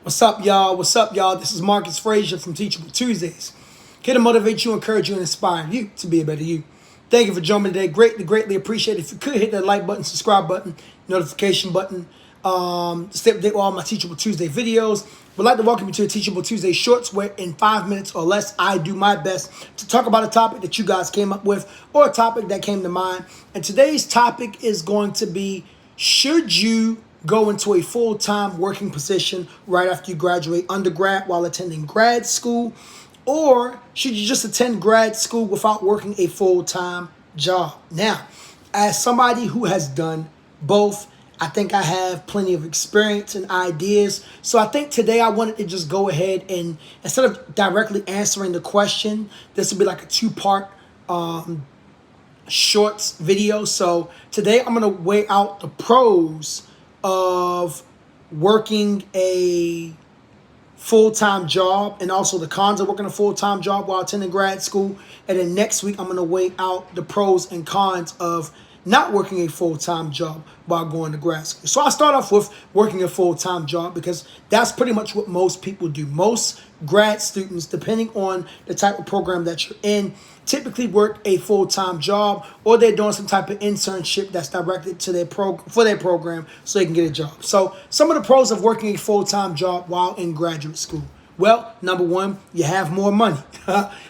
What's up, y'all? What's up, y'all? This is Marcus Frazier from Teachable Tuesdays. Here to motivate you, encourage you, and inspire you to be a better you. Thank you for joining me today. Greatly appreciate it. If you could hit that like button, subscribe button, notification button, stay updated with all my Teachable Tuesday videos. Would like to welcome you to a Teachable Tuesday Shorts, where in 5 minutes or less, I do my best to talk about a topic that you guys came up with or a topic that came to mind. And today's topic is going to be, should you go into a full-time working position right after you graduate undergrad while attending grad school, or should you just attend grad school without working a full-time job? Now, as somebody who has done both, I think I have plenty of experience and ideas. So I think today I wanted to just go ahead and, instead of directly answering the question, this will be like a two-part shorts video. So today I'm going to weigh out the pros of working a full-time job and also the cons of working a full-time job while attending grad school. And then next week, I'm going to weigh out the pros and cons of not working a full-time job while going to grad school. So I'll start off with working a full-time job because that's pretty much what most people do. Most grad students, depending on the type of program that you're in, typically work a full-time job, or they're doing some type of internship that's directed to their program so they can get a job. So some of the pros of working a full-time job while in graduate school. Well, number one, you have more money.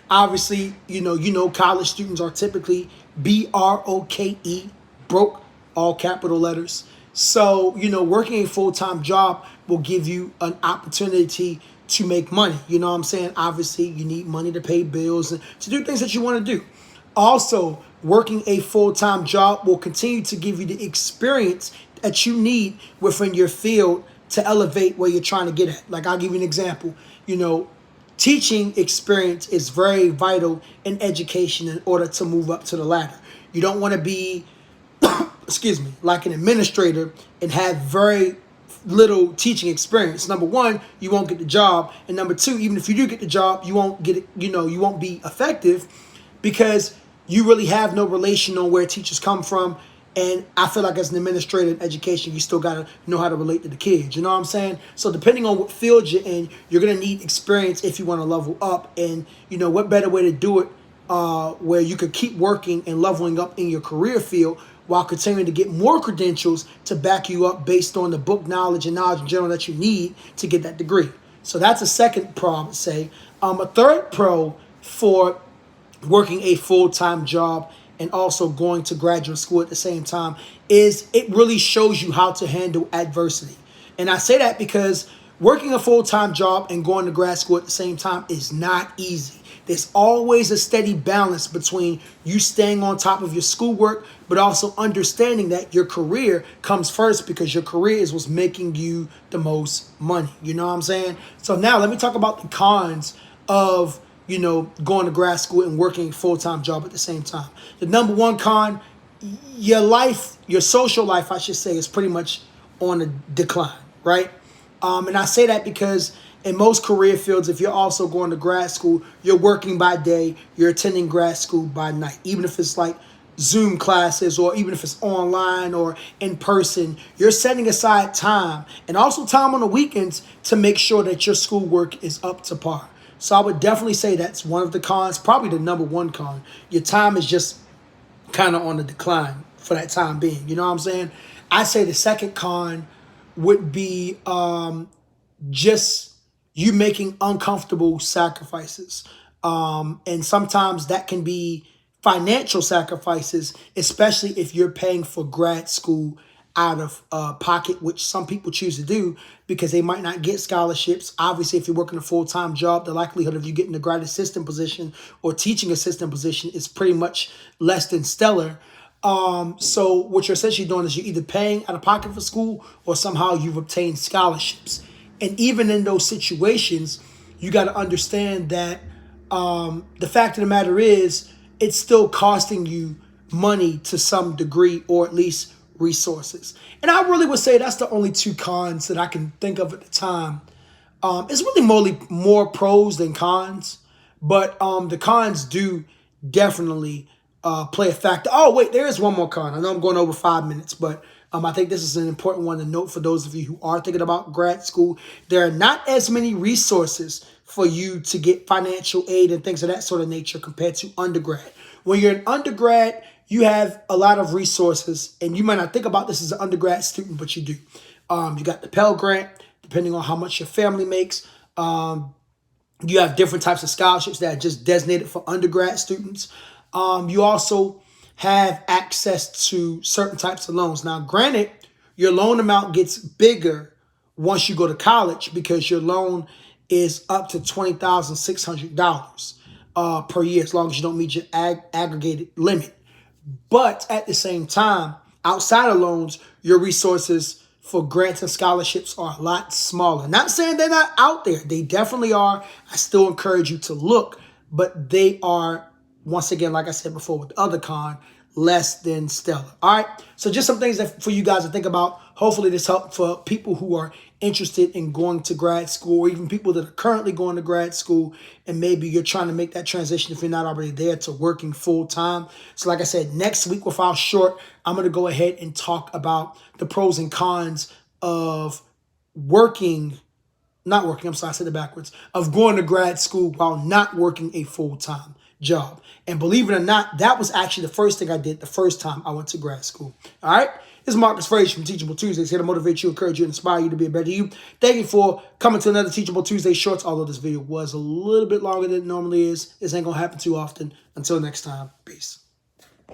Obviously, you know, college students are typically BROKE, broke, all capital letters. So, working a full-time job will give you an opportunity to make money. You know what I'm saying? Obviously, you need money to pay bills and to do things that you want to do. Also, working a full-time job will continue to give you the experience that you need within your field to elevate where you're trying to get at. Like, I'll give you an example. Teaching experience is very vital in education in order to move up to the ladder. You don't want to be, like an administrator and have very little teaching experience. Number one, you won't get the job. And number two, even if you do get the job, you won't get it, you won't be effective because you really have no relation on where teachers come from. And I feel like as an administrator in education, you still got to know how to relate to the kids. You know what I'm saying? So depending on what field you're in, you're going to need experience if you want to level up. And, what better way to do it where you could keep working and leveling up in your career field while continuing to get more credentials to back you up based on the book knowledge and knowledge in general that you need to get that degree. So that's a second pro, I would say. A third pro for working a full-time job and also going to graduate school at the same time is it really shows you how to handle adversity. And I say that because working a full-time job and going to grad school at the same time is not easy. There's always a steady balance between you staying on top of your schoolwork, but also understanding that your career comes first because your career is what's making you the most money. You know what I'm saying? So now let me talk about the cons of going to grad school and working a full-time job at the same time. The number one con, your life, your social life, I should say, is pretty much on a decline, right? And I say that because in most career fields, if you're also going to grad school, you're working by day, you're attending grad school by night. Even if it's like Zoom classes or even if it's online or in person, you're setting aside time and also time on the weekends to make sure that your schoolwork is up to par. So I would definitely say that's one of the cons, probably the number one con. Your time is just kind of on the decline for that time being. You know what I'm saying? I'd say the second con would be just you making uncomfortable sacrifices. And sometimes that can be financial sacrifices, especially if you're paying for grad school out of pocket, which some people choose to do because they might not get scholarships. Obviously, if you're working a full-time job, the likelihood of you getting a grad assistant position or teaching assistant position is pretty much less than stellar. So what you're essentially doing is you're either paying out of pocket for school or somehow you've obtained scholarships. And even in those situations, you got to understand that the fact of the matter is it's still costing you money to some degree, or at least resources. And I really would say that's the only two cons that I can think of at the time. It's really more pros than cons, but the cons do definitely play a factor. Oh, wait, there is one more con. I know I'm going over 5 minutes, but I think this is an important one to note for those of you who are thinking about grad school. There are not as many resources for you to get financial aid and things of that sort of nature compared to undergrad. When you're an undergrad, you have a lot of resources, and you might not think about this as an undergrad student, but you do. You got the Pell Grant, depending on how much your family makes. You have different types of scholarships that are just designated for undergrad students. You also have access to certain types of loans. Now, granted, your loan amount gets bigger once you go to college because your loan is up to $20,600 per year, as long as you don't meet your aggregated limit. But at the same time, outside of loans, your resources for grants and scholarships are a lot smaller. Not saying they're not out there. They definitely are. I still encourage you to look, but they are, once again, like I said before with the other con, less than stellar. All right. So just some things that for you guys to think about. Hopefully this helped for people who are interested in going to grad school, or even people that are currently going to grad school, and maybe you're trying to make that transition if you're not already there to working full time. So like I said, next week without short, I'm going to go ahead and talk about the pros and cons of I said it backwards, of going to grad school while not working a full-time job. And believe it or not, that was actually the first thing I did the first time I went to grad school. All right? This is Marcus Frazier from Teachable Tuesdays, here to motivate you, encourage you, and inspire you to be a better you. Thank you for coming to another Teachable Tuesday Shorts, although this video was a little bit longer than it normally is. This ain't going to happen too often. Until next time, peace.